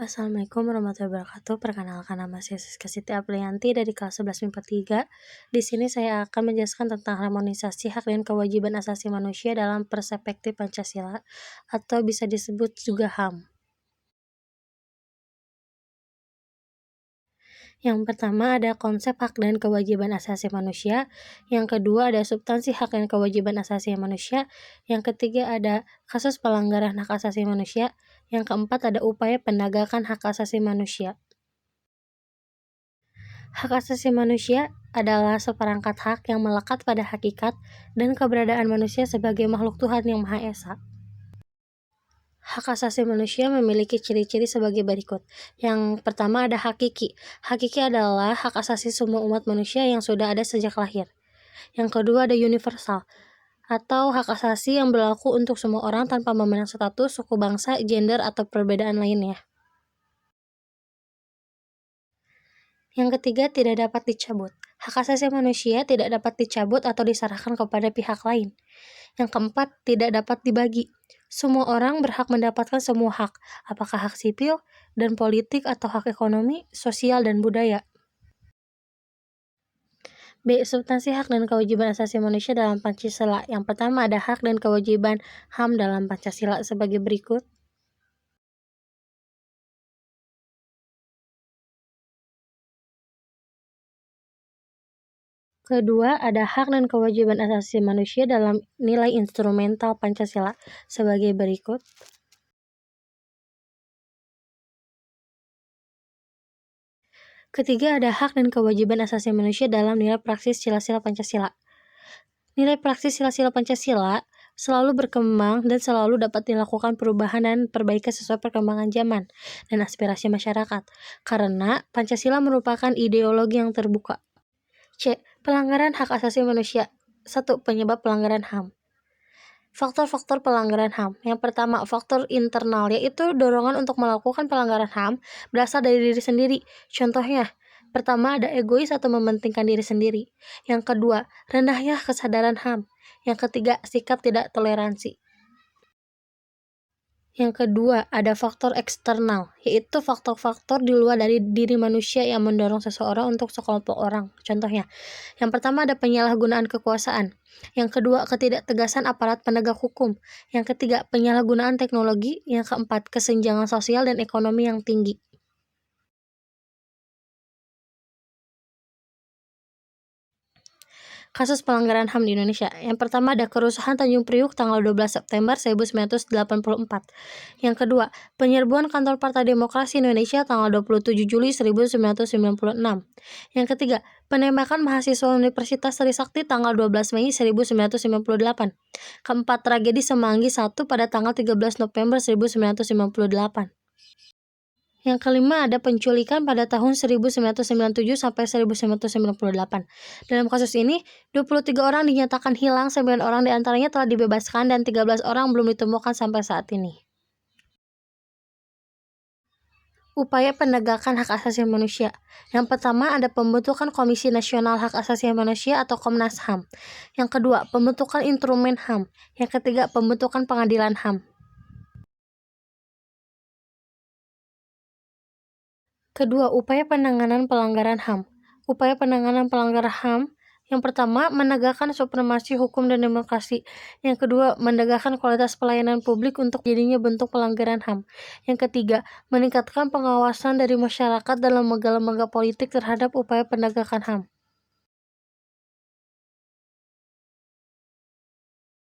Assalamualaikum warahmatullahi wabarakatuh. Perkenalkan, nama saya Siska Siti Aprianti dari kelas 11 MIPA 3. Di sini saya akan menjelaskan tentang harmonisasi hak dan kewajiban asasi manusia dalam perspektif Pancasila atau bisa disebut juga HAM. Yang pertama ada konsep hak dan kewajiban asasi manusia, yang kedua ada substansi hak dan kewajiban asasi manusia, yang ketiga ada kasus pelanggaran hak asasi manusia, yang keempat ada upaya penegakan hak asasi manusia. Hak asasi manusia adalah seperangkat hak yang melekat pada hakikat dan keberadaan manusia sebagai makhluk Tuhan yang Maha Esa. Hak asasi manusia memiliki ciri-ciri sebagai berikut. Yang pertama ada hakiki. Hakiki adalah hak asasi semua umat manusia yang sudah ada sejak lahir. Yang kedua ada universal, atau hak asasi yang berlaku untuk semua orang tanpa memandang status, suku bangsa, gender, atau perbedaan lainnya. Yang ketiga, tidak dapat dicabut. Hak asasi manusia tidak dapat dicabut atau diserahkan kepada pihak lain. Yang keempat, tidak dapat dibagi. Semua orang berhak mendapatkan semua hak, apakah hak sipil dan politik atau hak ekonomi, sosial, dan budaya. B. Substansi hak dan kewajiban asasi manusia dalam Pancasila. Yang pertama ada hak dan kewajiban HAM dalam Pancasila sebagai berikut. Kedua, ada hak dan kewajiban asasi manusia dalam nilai instrumental Pancasila sebagai berikut. Ketiga, ada hak dan kewajiban asasi manusia dalam nilai praksis sila-sila Pancasila. Nilai praksis sila-sila Pancasila selalu berkembang dan selalu dapat dilakukan perubahan dan perbaikan sesuai perkembangan zaman dan aspirasi masyarakat, karena Pancasila merupakan ideologi yang terbuka. C. Pelanggaran hak asasi manusia. 1. Penyebab pelanggaran HAM. Faktor-faktor pelanggaran HAM. Yang pertama, faktor internal, yaitu dorongan untuk melakukan pelanggaran HAM berasal dari diri sendiri. Contohnya, pertama ada egois atau mementingkan diri sendiri. Yang kedua, rendahnya kesadaran HAM. Yang ketiga, sikap tidak toleransi. Yang kedua, ada faktor eksternal, yaitu faktor-faktor di luar dari diri manusia yang mendorong seseorang untuk sekelompok orang. Contohnya, yang pertama ada penyalahgunaan kekuasaan. Yang kedua, ketidaktegasan aparat penegak hukum. Yang ketiga, penyalahgunaan teknologi. Yang keempat, kesenjangan sosial dan ekonomi yang tinggi. Kasus pelanggaran HAM di Indonesia. Yang pertama ada kerusuhan Tanjung Priuk tanggal 12 September 1984. Yang kedua, penyerbuan kantor Partai Demokrasi Indonesia tanggal 27 Juli 1996. Yang ketiga, penembakan mahasiswa Universitas Trisakti tanggal 12 Mei 1998. Keempat, tragedi Semanggi 1 pada tanggal 13 November 1998. Yang kelima ada penculikan pada tahun 1997 sampai 1998. Dalam kasus ini, 23 orang dinyatakan hilang, 9 orang diantaranya telah dibebaskan, dan 13 orang belum ditemukan sampai saat ini. Upaya penegakan hak asasi manusia. Yang pertama ada pembentukan Komisi Nasional Hak Asasi Manusia atau Komnas HAM. Yang kedua, pembentukan instrumen HAM. Yang ketiga, pembentukan pengadilan HAM. Kedua, upaya penanganan pelanggaran HAM. Upaya penanganan pelanggaran HAM yang pertama, menegakkan supremasi hukum dan demokrasi. Yang kedua, menegakkan kualitas pelayanan publik untuk jadinya bentuk pelanggaran HAM. Yang ketiga, meningkatkan pengawasan dari masyarakat dalam lembaga-lembaga politik terhadap upaya penegakan HAM.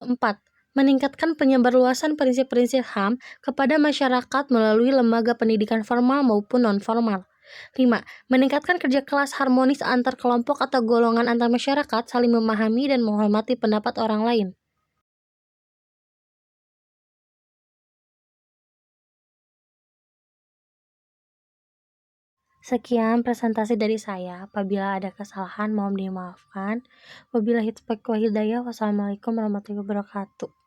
4. Meningkatkan penyebarluasan prinsip-prinsip HAM kepada masyarakat melalui lembaga pendidikan formal maupun non-formal. 5. Meningkatkan kerja kelas harmonis antar kelompok atau golongan antar masyarakat saling memahami dan menghormati pendapat orang lain. Sekian presentasi dari saya. Apabila ada kesalahan mohon dimaafkan. Wabillahi taufiq wal hidayah. Wassalamualaikum warahmatullahi wabarakatuh.